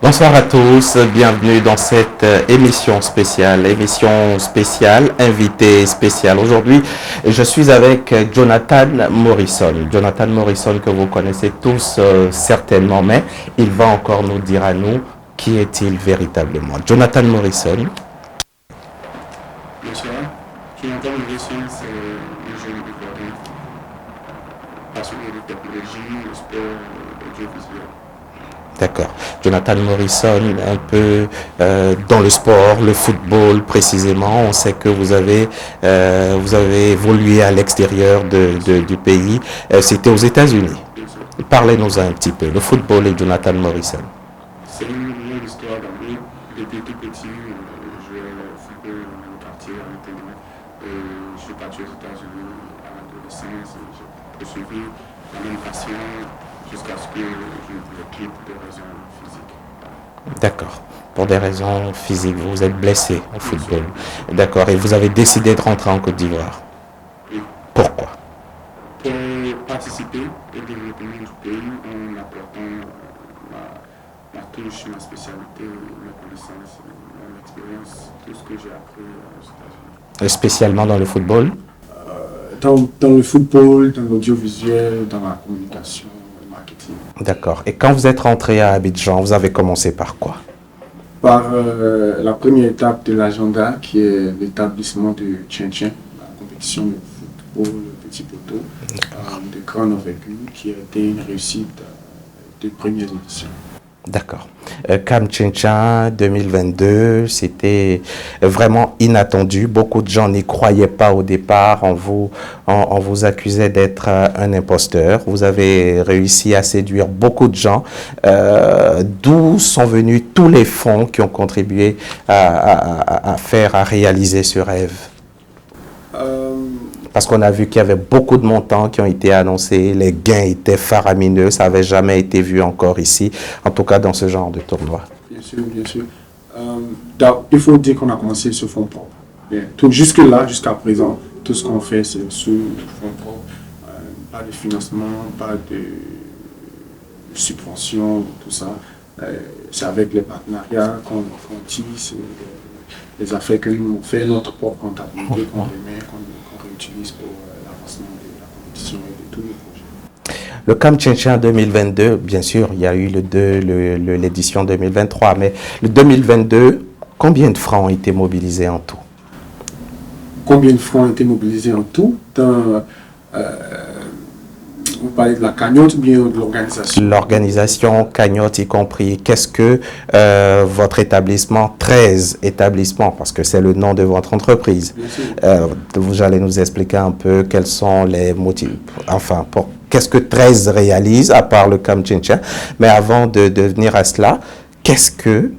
Bonsoir à tous, bienvenue dans cette émission spéciale, invité spécial. Aujourd'hui, je suis avec Jonathan Morrison. Jonathan Morrison que vous connaissez tous certainement, mais il va encore nous dire à nous qui est-il véritablement. Jonathan Morrison. Bonsoir. Jonathan Morrison, c'est un jeune Ivoirien passionné de technologie, de sport et audiovisuel. D'accord. Jonathan Morrison, un peu dans le sport, le football précisément. On sait que vous avez évolué à l'extérieur du pays. C'était aux États-Unis. Parlez-nous un petit peu, le football et Jonathan Morrison. C'est une longue histoire d'amour. Depuis tout petit, je jouais au football dans mon quartier à l'intérieur. Je suis parti aux États-Unis à l'adolescence. J'ai poursuivi la même passion jusqu'à ce que je me quitte pour des raisons physiques. D'accord. Pour des raisons physiques, vous êtes blessé au football. D'accord. Et vous avez décidé de rentrer en Côte d'Ivoire. Oui. Pourquoi? Pour participer au développement du pays en apportant ma touche, ma spécialité, mes connaissances, mon expérience, tout ce que j'ai appris aux États-Unis. Spécialement dans le football? Dans le football, dans l'audiovisuel, dans la communication, le marketing. D'accord. Et quand vous êtes rentré à Abidjan, vous avez commencé par quoi? Par la première étape de l'agenda, qui est l'établissement de Tchin-Tchin, la compétition de football, le petit poteau, de grande envergure, qui a été une réussite des premières éditions. D'accord. Cam Tchin-Tchin 2022, c'était vraiment inattendu. Beaucoup de gens n'y croyaient pas au départ. On vous accusait d'être un imposteur. Vous avez réussi à séduire beaucoup de gens. D'où sont venus tous les fonds qui ont contribué à réaliser ce rêve? Parce qu'on a vu qu'il y avait beaucoup de montants qui ont été annoncés, les gains étaient faramineux, ça n'avait jamais été vu encore ici, en tout cas dans ce genre de tournoi. Bien sûr, bien sûr. Il faut dire qu'on a commencé sur fonds propres. Jusque-là, jusqu'à présent, tout ce qu'on fait, c'est sous fonds propres. Pas de financement, pas de subvention, tout ça. C'est avec les partenariats qu'on tisse, les affaires que nous fait, notre propre comptabilité qu'on remet, qu'on réutilise pour l'avancement de la compétition et de tous les projets. Le Cam Tchin-Tchin 2022, bien sûr, il y a eu l'édition 2023, mais le 2022, combien de francs ont été mobilisés en tout? Combien de francs ont été mobilisés en tout? Vous parlez de la cagnotte ou bien de l'organisation? L'organisation, cagnotte y compris. Qu'est-ce que votre établissement, 13 établissements, parce que c'est le nom de votre entreprise, vous allez nous expliquer un peu quels sont les motifs, enfin, qu'est-ce que 13 réalisent, à part le Cam Tchin-Tchin. Mais avant de venir à cela, qu'est-ce que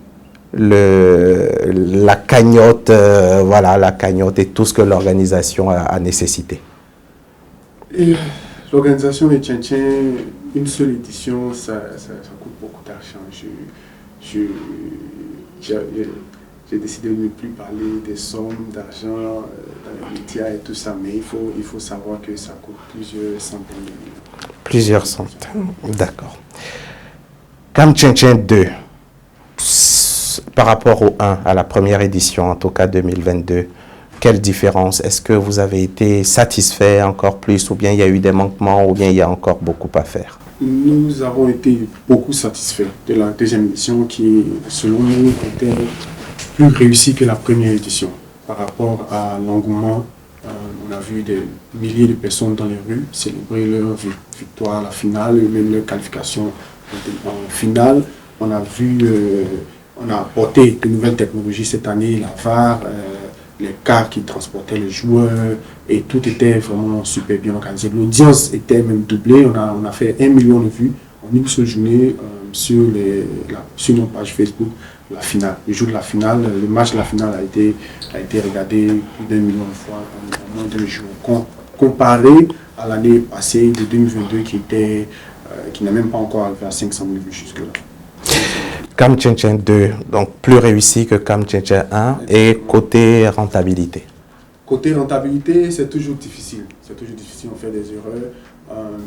la cagnotte, la cagnotte et tout ce que l'organisation a nécessité? L'organisation des Tchin-Tchin, une seule édition, ça coûte beaucoup d'argent. J'ai décidé de ne plus parler des sommes d'argent dans les médias et tout ça, mais il faut savoir que ça coûte plusieurs centaines de millions. Plusieurs centaines, d'accord. Cam Tchin-Tchin 2, par rapport au 1, à la première édition, en tout cas 2022, quelle différence? Est-ce que vous avez été satisfait encore plus, ou bien il y a eu des manquements, ou bien il y a encore beaucoup à faire? Nous avons été beaucoup satisfaits de la deuxième édition qui, selon nous, était plus réussie que la première édition. Par rapport à l'engouement, on a vu des milliers de personnes dans les rues célébrer leur victoire à la finale, et même leur qualification en finale. On a apporté de nouvelles technologies cette année, la VAR, les cars qui transportaient les joueurs, et tout était vraiment super bien organisé. L'audience était même doublée. On a fait 1 million de vues en une seule journée sur nos pages Facebook. La finale, le jour de la finale, le match de la finale a été regardé plus d'1 million de fois en moins d'un jour. Comparé à l'année passée de 2022 qui n'a même pas encore arrivé à 500 000 vues jusque-là. Cam Tchin-Tchin 2, donc plus réussi que Cam Tchin-Tchin 1, et côté rentabilité? Côté rentabilité, c'est toujours difficile. On fait des erreurs.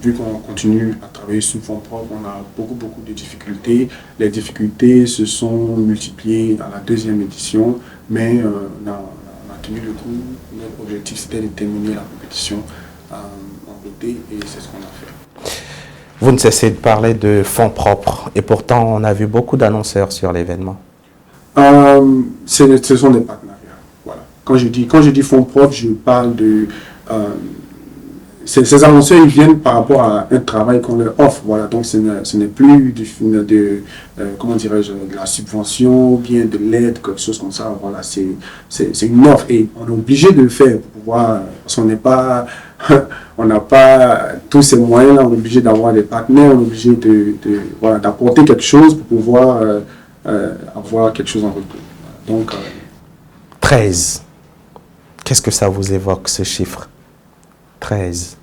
Vu qu'on continue à travailler sous fonds propres, on a beaucoup de difficultés. Les difficultés se sont multipliées à la deuxième édition, mais on a tenu le coup. Notre objectif, c'était de terminer la compétition en beauté et c'est ce qu'on a fait. Vous ne cessez de parler de fonds propres et pourtant on a vu beaucoup d'annonceurs sur l'événement. Ce sont des partenariats. Voilà. Quand je dis fonds propres, je parle de... ces annonceurs, ils viennent par rapport à un travail qu'on leur offre. Voilà. Donc, ce n'est plus comment dirais-je, de la subvention, ou bien de l'aide, quelque chose comme ça. Voilà. C'est une offre et on est obligé de le faire pour pouvoir... Parce qu'on n'est pas... on n'a pas tous ces moyens-là. On est obligé d'avoir des partenaires, on est obligé voilà, d'apporter quelque chose pour pouvoir avoir quelque chose en retour. Donc... 13. Qu'est-ce que ça vous évoque, ce chiffre? 13.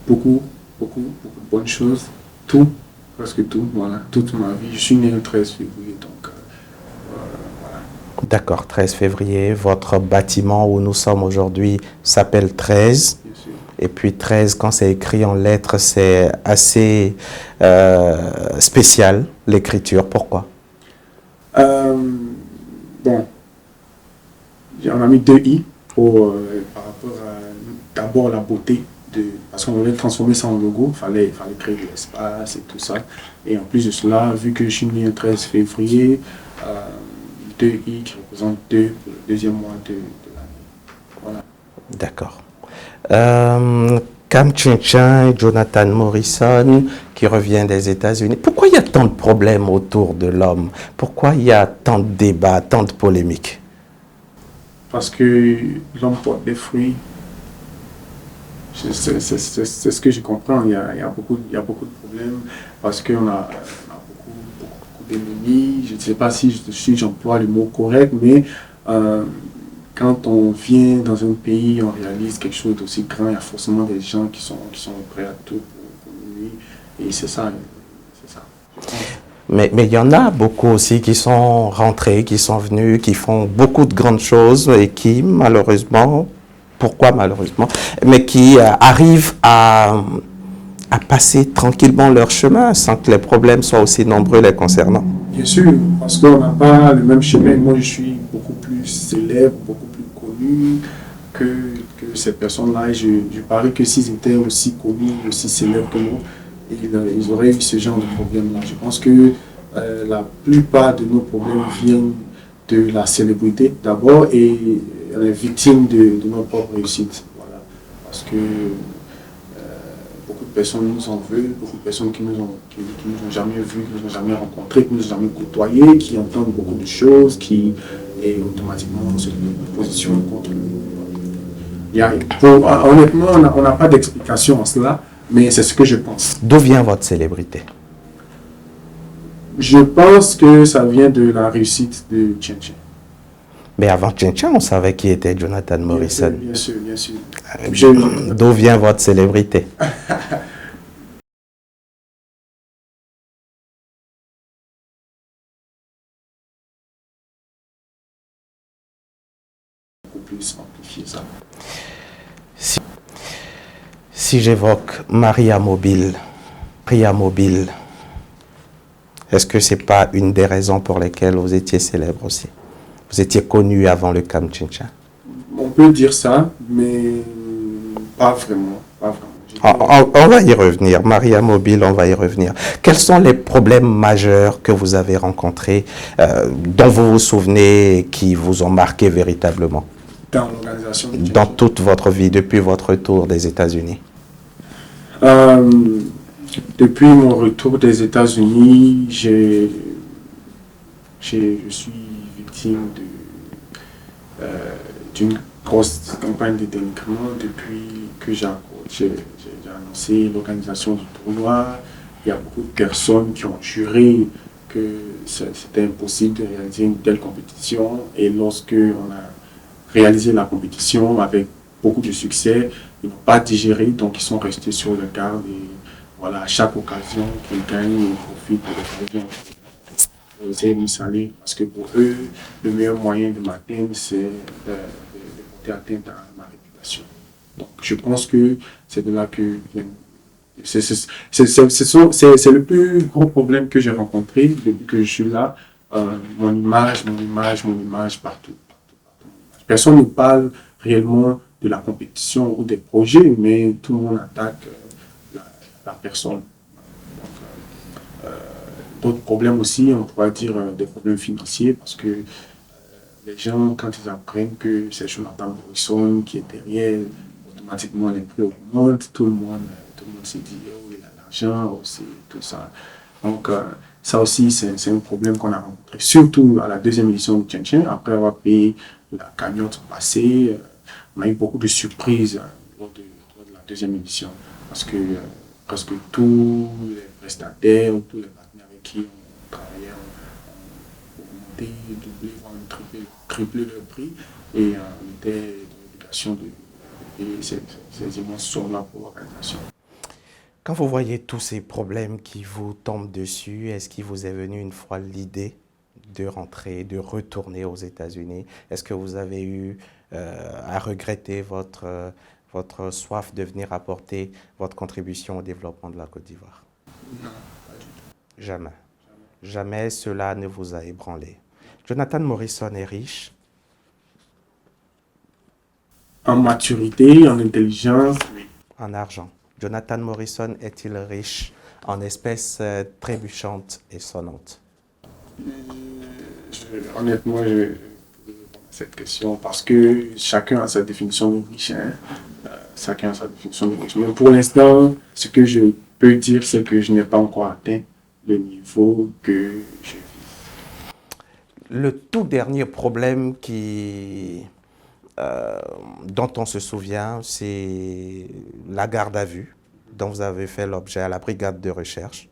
Beaucoup de bonnes choses. Tout, presque tout, voilà, toute ma vie. Je suis né le 13 février, donc voilà. D'accord, 13 février. Votre bâtiment où nous sommes aujourd'hui s'appelle 13. Bien sûr. Et puis 13, quand c'est écrit en lettres, c'est assez spécial, l'écriture. Pourquoi? Bon, on a mis 2 i par rapport à d'abord la beauté. Parce qu'on voulait transformer ça en logo, il fallait créer de l'espace et tout ça. Et en plus de cela, vu que je suis né le 13 février, 2i qui représente 2 pour le deuxième mois de l'année. Voilà. D'accord. Cam Chinchin et Jonathan Morrison qui revient des États-Unis. Pourquoi il y a tant de problèmes autour de l'homme? Pourquoi il y a tant de débats, tant de polémiques? Parce que l'homme porte des fruits. C'est ce que je comprends. Il y a beaucoup de problèmes parce qu'on a beaucoup d'ennemis. Je ne sais pas si j'emploie le mot correct, mais quand on vient dans un pays, on réalise quelque chose d'aussi grand, il y a forcément des gens qui sont prêts à tout pour lui. Et c'est ça. Mais il y en a beaucoup aussi qui sont rentrés, qui sont venus, qui font beaucoup de grandes choses et qui, malheureusement, pourquoi malheureusement, mais qui arrivent à passer tranquillement leur chemin sans que les problèmes soient aussi nombreux les concernant. Bien sûr, parce qu'on n'a pas le même chemin. Moi, je suis beaucoup plus célèbre, beaucoup plus connu que ces personnes-là. Je parie que s'ils étaient aussi connus, aussi célèbres que moi, ils auraient eu ce genre de problème-là. Je pense que la plupart de nos problèmes viennent de la célébrité d'abord et on est victime de notre propre réussite. Voilà. Parce que beaucoup de personnes nous en veulent, beaucoup de personnes qui nous ont jamais vus, qui nous ont jamais rencontrés, qui nous ont jamais côtoyés, qui entendent beaucoup de choses, et automatiquement se positionnent contre nous. Honnêtement, on n'a pas d'explication en cela, mais c'est ce que je pense. D'où vient votre célébrité? Je pense que ça vient de la réussite de Chinchin. Mais avant Chinchin, on savait qui était Jonathan Morrison. Bien sûr. D'où vient votre célébrité? Beaucoup plus amplifier ça. Si j'évoque Maria Mobile, est-ce que ce n'est pas une des raisons pour lesquelles vous étiez célèbre aussi? Vous étiez connu avant le Cam Chinchin? On peut dire ça, mais pas vraiment. On va y revenir. Maria Mobile, on va y revenir. Quels sont les problèmes majeurs que vous avez rencontrés, dont vous vous souvenez, qui vous ont marqué véritablement? Dans l'organisation de dans toute votre vie, depuis votre retour des États-Unis? Depuis mon retour des États-Unis, je suis victime d'une grosse campagne de dénigrement depuis que j'ai annoncé l'organisation du tournoi. Il y a beaucoup de personnes qui ont juré que c'était impossible de réaliser une telle compétition. Et lorsque on a réalisé la compétition avec beaucoup de succès, ils n'ont pas digéré, donc ils sont restés sur le garde. Et voilà, à chaque occasion qu'ils gagnent, ils profitent de l'occasion. J'essaie de me saluer parce que pour eux, le meilleur moyen de m'atteindre, c'est de porter atteinte à ma réputation. Donc, je pense que c'est de là que c'est le plus gros problème que j'ai rencontré depuis que je suis là. Mon image partout. Personne ne parle réellement de la compétition ou des projets, mais tout le monde attaque la personne. D'autres problèmes aussi, on pourrait dire des problèmes financiers, parce que les gens, quand ils apprennent que c'est Jonathan Morrison qui est derrière, automatiquement les prix augmentent, tout le monde se dit, oh, il a l'argent, oh, c'est tout ça. Donc, ça aussi, c'est un problème qu'on a rencontré, surtout à la deuxième édition de Tchin après avoir payé la cagnotte passée. On a eu beaucoup de surprises lors de la deuxième édition, parce que presque tous les prestataires, tous les partenaires avec qui on travaillait ont augmenté, doublé, voire même triplé le prix, et on était dans l'obligation de payer ces immenses sommes-là pour l'organisation. Quand vous voyez tous ces problèmes qui vous tombent dessus, est-ce qu'il vous est venu une fois l'idée de rentrer, de retourner aux États-Unis? Est-ce que vous avez eu à regretter votre soif de venir apporter votre contribution au développement de la Côte d'Ivoire? Non, pas du tout. Jamais. Jamais cela ne vous a ébranlé. Jonathan Morrison est riche. En maturité, en intelligence, oui. En argent. Jonathan Morrison est-il riche en espèces trébuchantes et sonnantes? Honnêtement, je réponds à cette question parce que chacun a sa définition de riche. Chacun a sa définition de riche. Mais pour l'instant, ce que je peux dire, c'est que je n'ai pas encore atteint le niveau que je vis. Le tout dernier problème dont on se souvient, c'est la garde à vue dont vous avez fait l'objet à la brigade de recherche.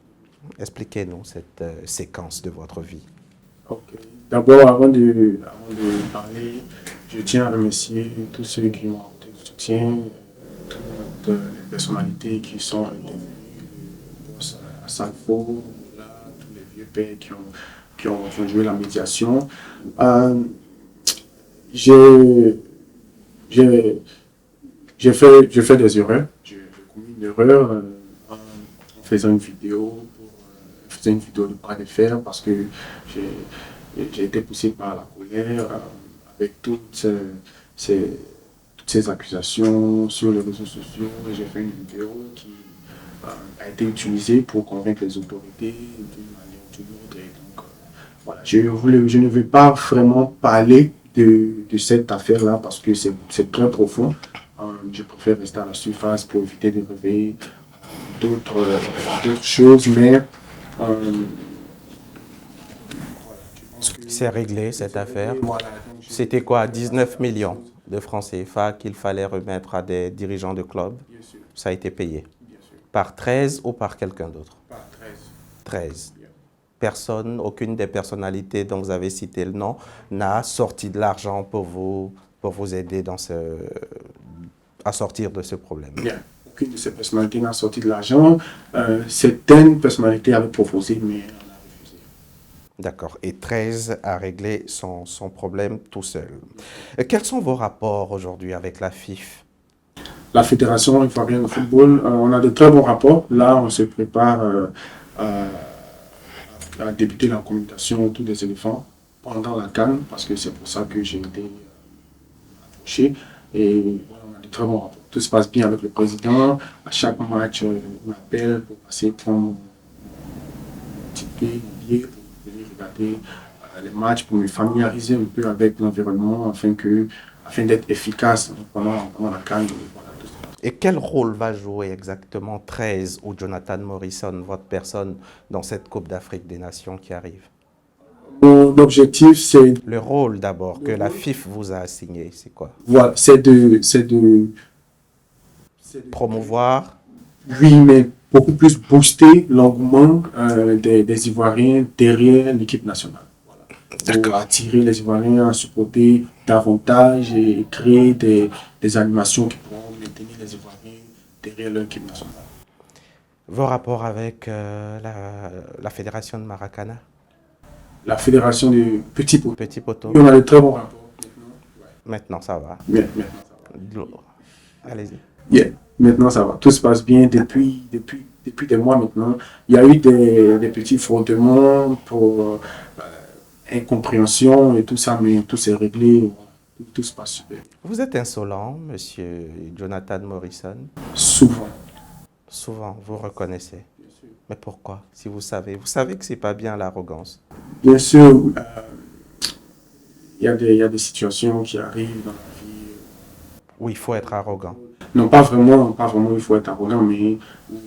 Expliquez-nous cette séquence de votre vie. Okay. D'abord, avant de parler, je tiens à remercier tous ceux qui m'ont apporté du soutien, toutes les personnalités qui sont intervenues, le boss à Salfo, là, tous les vieux pères qui ont joué la médiation. J'ai fait des erreurs. J'ai commis une erreur en faisant une vidéo de bras de fer parce que j'ai été poussé par la colère avec toutes ces accusations sur les réseaux sociaux. J'ai fait une vidéo qui a été utilisée pour convaincre les autorités d'une manière ou d'une autre. Et donc, voilà. Je ne vais pas vraiment parler de cette affaire-là parce que c'est très profond. Je préfère rester à la surface pour éviter de réveiller d'autres choses, mais c'est réglé cette affaire. C'était quoi? 19 millions de francs CFA qu'il fallait remettre à des dirigeants de club. Ça a été payé. Par 13 ou par quelqu'un d'autre? Par 13. Personne, aucune des personnalités dont vous avez cité le nom, n'a sorti de l'argent pour vous aider à sortir de ce problème. Bien. Aucune de ces personnalités n'a sorti de l'argent. Certaines personnalités avaient proposé, mais on a refusé. D'accord. Et 13 a réglé son problème tout seul. Quels sont vos rapports aujourd'hui avec la FIF? La Fédération ivoirienne de football, on a de très bons rapports. Là, on se prépare à débuter la communication autour des éléphants pendant la CAN, parce que c'est pour ça que j'ai été approché. Et on a de très bons rapports. Tout se passe bien avec le président. À chaque match, on m'appelle pour passer prendre mon billet pour venir regarder les matchs, pour me familiariser un peu avec l'environnement afin d'être efficace pendant la CAN. Et quel rôle va jouer exactement 13 ou Jonathan Morrison, votre personne, dans cette Coupe d'Afrique des Nations qui arrive? Mon objectif, c'est... Le rôle d'abord que la FIF vous a assigné, c'est quoi? Voilà, c'est de promouvoir. Oui, mais beaucoup plus booster l'engouement des Ivoiriens derrière l'équipe nationale. Voilà. Pour attirer les Ivoiriens à supporter davantage et créer des animations qui pourront maintenir les Ivoiriens derrière leur équipe nationale. Vos rapports avec la fédération de Maracana? La fédération du Petit Poteau. Petit Poteau. On a de très bons rapports. Maintenant, ça va. Maintenant, ça va. Allez-y. Yeah. Maintenant, ça va. Tout se passe bien depuis des mois maintenant. Il y a eu des petits frottements pour incompréhension et tout ça, mais tout s'est réglé. Tout se passe super. Vous êtes insolent, monsieur Jonathan Morrison. Souvent. Souvent, vous reconnaissez. Mais pourquoi? Si vous savez que c'est pas bien l'arrogance. Bien sûr, il y a des situations qui arrivent dans la vie. Où il faut être arrogant. Non, pas vraiment, il faut être arrogant, mais où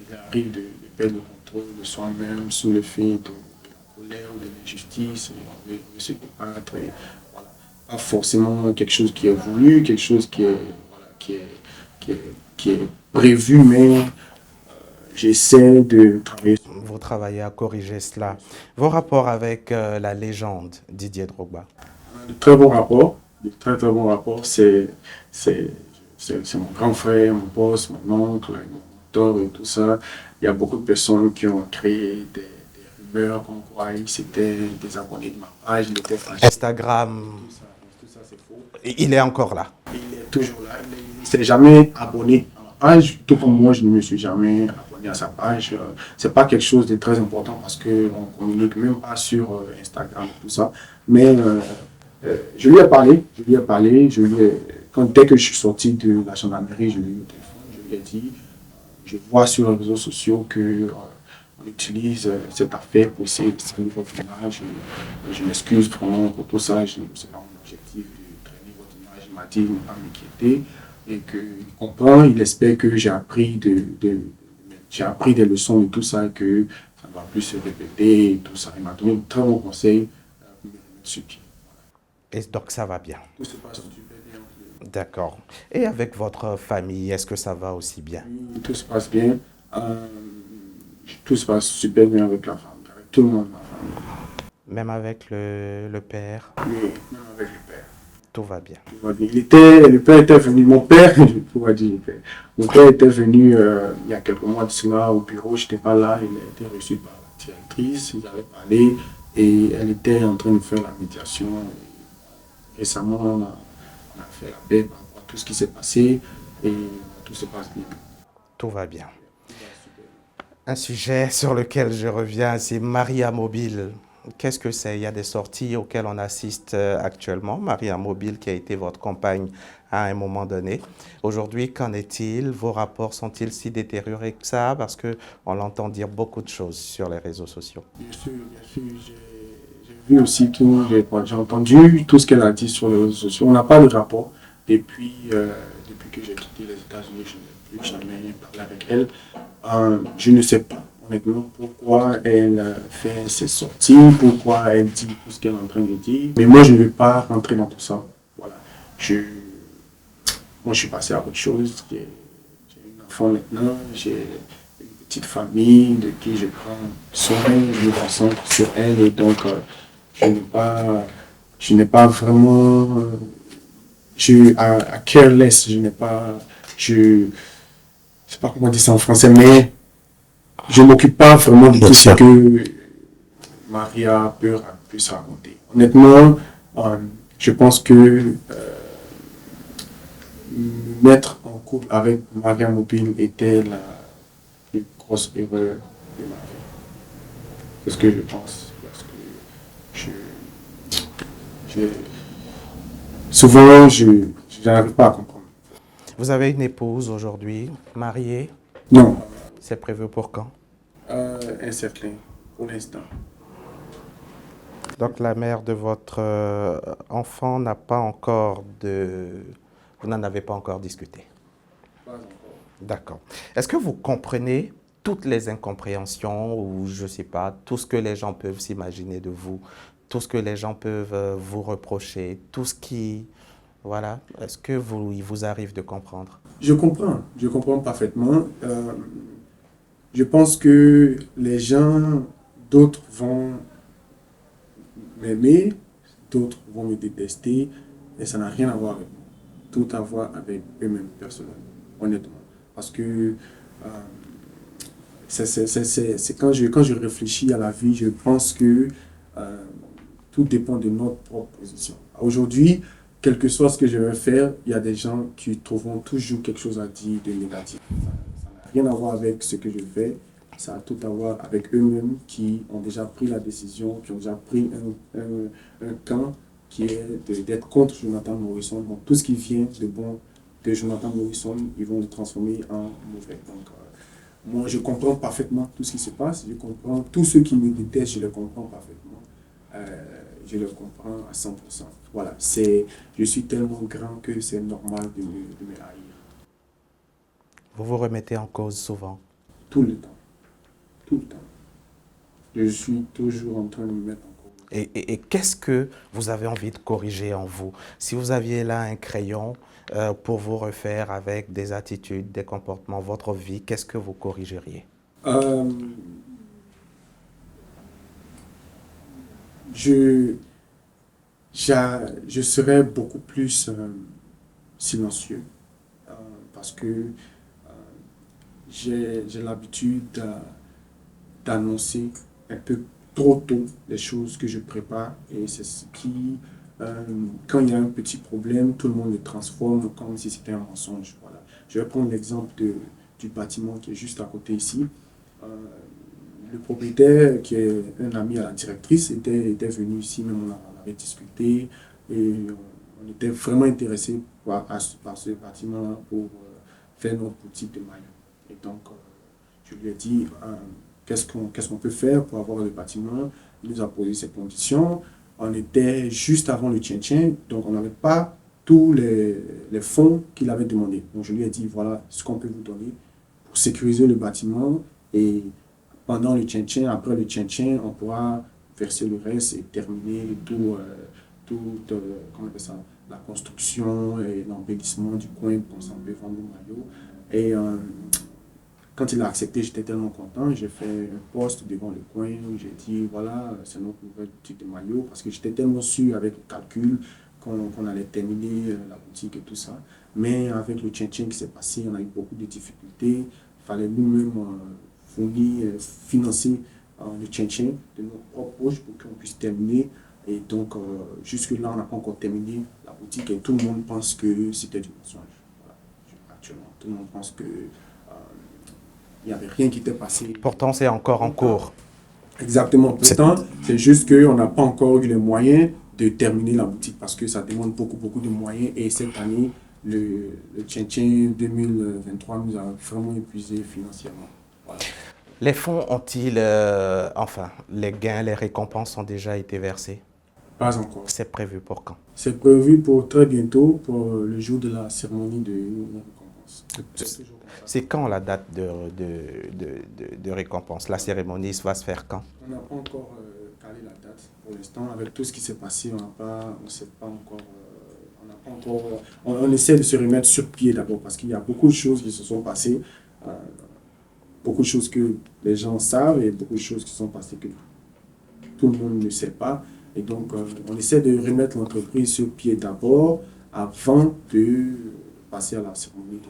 il arrive de perdre le contrôle de soi-même sous l'effet de la colère ou de l'injustice. On veut se débattre. Et voilà. Pas forcément quelque chose qui est voulu, quelque chose voilà, qui est prévu, mais j'essaie de travailler. Vous travaillez à corriger cela. Vos rapports avec la légende Didier Drogba. De très bons rapports, de très très bons rapports. C'est mon grand frère, mon boss, mon oncle, mon mentor et tout ça. Il y a beaucoup de personnes qui ont créé des rumeurs comme quoi c'était des abonnés de ma page, il était fâché. Instagram, Tout ça c'est faux. il est encore là. Il est toujours là. Il ne s'est jamais abonné à ma page, tout comme moi, je ne me suis jamais abonné à sa page. C'est pas quelque chose de très important parce qu'on ne communique même pas sur Instagram et tout ça. Mais je lui ai parlé, dès que je suis sorti de la gendarmerie, je lui ai eu au téléphone, je lui ai dit, je vois sur les réseaux sociaux que on utilise cette affaire pour essayer de traîner votre image. Je m'excuse vraiment pour tout ça, ce n'est pas mon objectif de traîner votre image. Il m'a dit de ne pas m'inquiéter et qu'il comprend, il espère que j'ai appris des leçons et tout ça, que ça ne va plus se répéter et tout ça. Il m'a donné de très bons conseils pour me remettre sur pied. Et donc ça va bien. Tout se passe super bien. D'accord. Et avec votre famille, est-ce que ça va aussi bien? Oui, tout se passe bien. Tout se passe super bien avec la famille, avec tout le monde, ma famille. Même avec le père, Oui, même avec le père. tout va bien. Tout va bien. Le père était venu, mon père, je pourrais dire le père. Mon père était venu il y a quelques mois de cela au bureau, je n'étais pas là, il a été reçu par la directrice, ils avaient parlé et elle était en train de faire la médiation. Récemment, on a fait la paix par rapport à tout ce qui s'est passé et tout se passe bien. Tout va bien. Un sujet sur lequel je reviens, c'est Maria Mobile. Qu'est-ce que c'est? Il y a des sorties auxquelles on assiste actuellement. Maria Mobile qui a été votre compagne à un moment donné. Aujourd'hui, qu'en est-il? Vos rapports sont-ils si détériorés que ça? Parce qu'on l'entend dire beaucoup de choses sur les réseaux sociaux. Bien sûr, j'ai vu aussi tout, j'ai entendu tout ce qu'elle a dit sur les réseaux sociaux. On n'a pas de rapport depuis que j'ai quitté les États-Unis. Je n'ai plus jamais parlé avec elle. Je ne sais pas, honnêtement, pourquoi elle fait ses sorties, pourquoi elle dit tout ce qu'elle est en train de dire. Mais moi, je ne vais pas rentrer dans tout ça. Voilà. Moi, je suis passé à autre chose. J'ai une enfant maintenant, j'ai une petite famille de qui je prends soin, je me concentre sur elle et donc je n'ai pas vraiment, à careless, je sais pas comment dire ça en français, mais je ne m'occupe pas vraiment de tout ce que Maria peut se raconter. Honnêtement, je pense que me mettre en couple avec Maria Mobile était la plus grosse erreur de ma vie. C'est ce que je pense. Parce que souvent, je n'arrive pas à comprendre. Vous avez une épouse aujourd'hui, mariée? Non. C'est prévu pour quand? Incertain, pour l'instant. Donc la mère de votre enfant n'a pas encore de... Vous n'en avez pas encore discuté? Pas encore. D'accord. Est-ce que vous comprenez toutes les incompréhensions ou je ne sais pas, tout ce que les gens peuvent s'imaginer de vous, tout ce que les gens peuvent vous reprocher, tout ce qui... Voilà. Est-ce que il vous arrive de comprendre? Je comprends parfaitement. Je pense que les gens, d'autres vont m'aimer, d'autres vont me détester, et ça n'a rien à voir avec moi. Tout à voir avec eux-mêmes personnellement, honnêtement. Parce que c'est quand je réfléchis à la vie, je pense que tout dépend de notre propre position. Aujourd'hui, quel que soit ce que je vais faire, il y a des gens qui trouveront toujours quelque chose à dire de négatif. Ça n'a rien à voir avec ce que je fais, ça a tout à voir avec eux-mêmes qui ont déjà pris la décision, qui ont déjà pris un camp qui est d'être contre Jonathan Morrison. Donc tout ce qui vient de bon de Jonathan Morrison, ils vont le transformer en mauvais. Donc moi, je comprends parfaitement tout ce qui se passe, je comprends tous ceux qui me détestent, je le comprends parfaitement. Je le comprends à 100%. Voilà, je suis tellement grand que c'est normal de me haïr. Vous vous remettez en cause souvent? Tout le temps. Tout le temps. Je suis toujours en train de me mettre en cause. Et qu'est-ce que vous avez envie de corriger en vous? Si vous aviez là un crayon pour vous refaire avec des attitudes, des comportements, votre vie, qu'est-ce que vous corrigeriez? Euh, je, je serais beaucoup plus silencieux parce que j'ai l'habitude d'annoncer un peu trop tôt les choses que je prépare et c'est ce qui, quand il y a un petit problème, tout le monde le transforme comme si c'était un mensonge. Voilà. Je vais prendre l'exemple du bâtiment qui est juste à côté ici. Euh, le propriétaire, qui est un ami à la directrice, était venu ici, même on avait discuté et on était vraiment intéressé par ce bâtiment pour faire notre boutique de maillots. Et donc, je lui ai dit, qu'est-ce qu'on peut faire pour avoir le bâtiment. Il nous a posé ses conditions. On était juste avant le tien-tien, donc on n'avait pas tous les fonds qu'il avait demandé. Donc je lui ai dit, voilà ce qu'on peut vous donner pour sécuriser le bâtiment et pendant le tien-tien, après le tien-tien, on pourra verser le reste et terminer comment on appelle ça, la construction et l'embellissement du coin pour qu'on peut vendre le maillot. Et quand il a accepté, j'étais tellement content. J'ai fait un post devant le coin où j'ai dit voilà, c'est notre nouvelle boutique de maillots parce que j'étais tellement sûr avec le calcul qu'on allait terminer la boutique et tout ça. Mais avec le tien-tien qui s'est passé, on a eu beaucoup de difficultés. Il fallait nous-mêmes financer le tien-tien de nos propres poches pour qu'on puisse terminer. Et donc, jusque-là, on n'a pas encore terminé la boutique et tout le monde pense que c'était du mensonge. Voilà. Actuellement, tout le monde pense que il n'y avait rien qui était passé. Pourtant, c'est encore en cours. Exactement. Pourtant, c'est juste qu'on n'a pas encore eu les moyens de terminer la boutique parce que ça demande beaucoup, beaucoup de moyens. Et cette année, le tien-tien 2023 nous a vraiment épuisés financièrement. Voilà. Les fonds ont-ils, enfin, les gains, les récompenses ont déjà été versés? Pas encore. C'est prévu pour quand? C'est prévu pour très bientôt, pour le jour de la cérémonie de récompense. C'est quand la date de récompense? La cérémonie va se faire quand? On n'a pas encore calé la date pour l'instant. Avec tout ce qui s'est passé, on ne sait pas encore. On essaie de se remettre sur pied d'abord parce qu'il y a beaucoup de choses qui se sont passées. Beaucoup de choses que les gens savent et beaucoup de choses qui sont passées que tout le monde ne sait pas. Et donc, on essaie de remettre l'entreprise sur pied d'abord avant de passer à la cérémonie de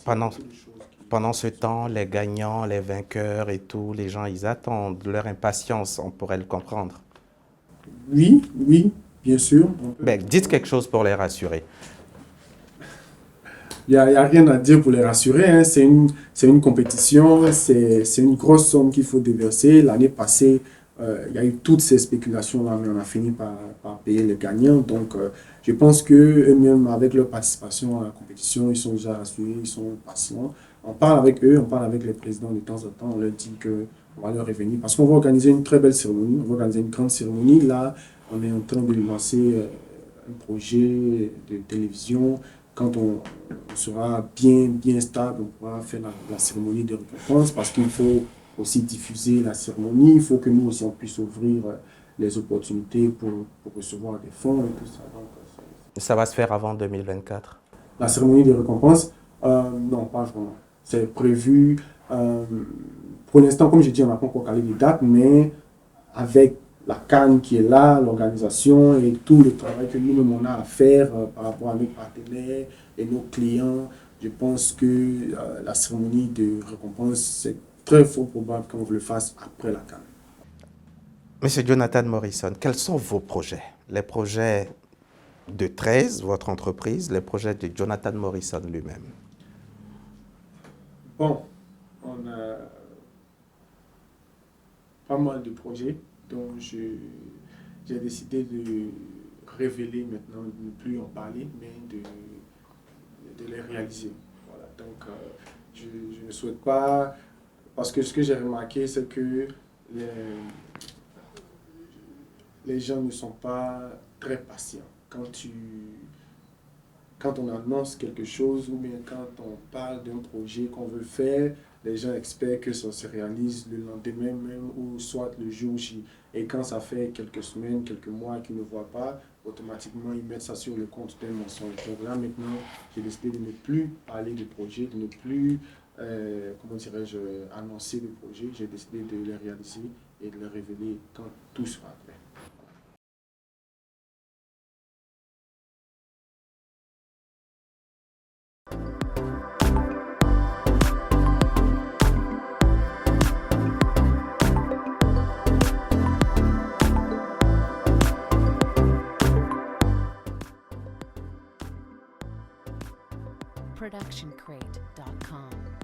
récompense. Pendant ce temps, les gagnants, les vainqueurs et tout, les gens, ils attendent leur impatience, on pourrait le comprendre. Oui, bien sûr. Dites quelque chose pour les rassurer. Il n'y a rien à dire pour les rassurer. Hein. C'est une compétition, c'est une grosse somme qu'il faut déverser. L'année passée, il y a eu toutes ces spéculations-là, mais on a fini par payer les gagnants. Donc, je pense qu'eux-mêmes, avec leur participation à la compétition, ils sont déjà rassurés, ils sont patients. On parle avec eux, on parle avec les présidents de temps en temps, on leur dit qu'on va leur revenir. Parce qu'on va organiser une très belle cérémonie, on va organiser une grande cérémonie. Là, on est en train de lancer un projet de télévision. Quand on sera bien stable, on pourra faire la cérémonie de récompense parce qu'il faut aussi diffuser la cérémonie. Il faut que nous aussi on puisse ouvrir les opportunités pour recevoir des fonds et tout ça. Donc, ça va se faire avant 2024? La cérémonie de récompense, non, pas vraiment. C'est prévu. Pour l'instant, comme je dis, on n'a pas encore calé les dates, mais avec la CAN qui est là, l'organisation et tout le travail que nous-mêmes on a à faire par rapport à nos partenaires et nos clients, je pense que la cérémonie de récompense, c'est très fort probable qu'on le fasse après la CAN. Monsieur Jonathan Morrison, quels sont vos projets? Les projets de 13, votre entreprise, les projets de Jonathan Morrison lui-même? Bon, on a pas mal de projets dont j'ai décidé de révéler maintenant, de ne plus en parler, mais de les réaliser. Voilà. Donc, je ne souhaite pas, parce que ce que j'ai remarqué, c'est que les, les gens ne sont pas très patients. Quand on annonce quelque chose ou bien quand on parle d'un projet qu'on veut faire, les gens espèrent que ça se réalise le lendemain même ou soit le jour J. Et quand ça fait quelques semaines, quelques mois qu'ils ne voient pas, automatiquement ils mettent ça sur le compte d'un mensonge. Donc là maintenant, j'ai décidé de ne plus parler de projet, de ne plus, comment dirais-je, annoncer le projet. J'ai décidé de les réaliser et de les révéler quand tout sera prêt. productioncrate.com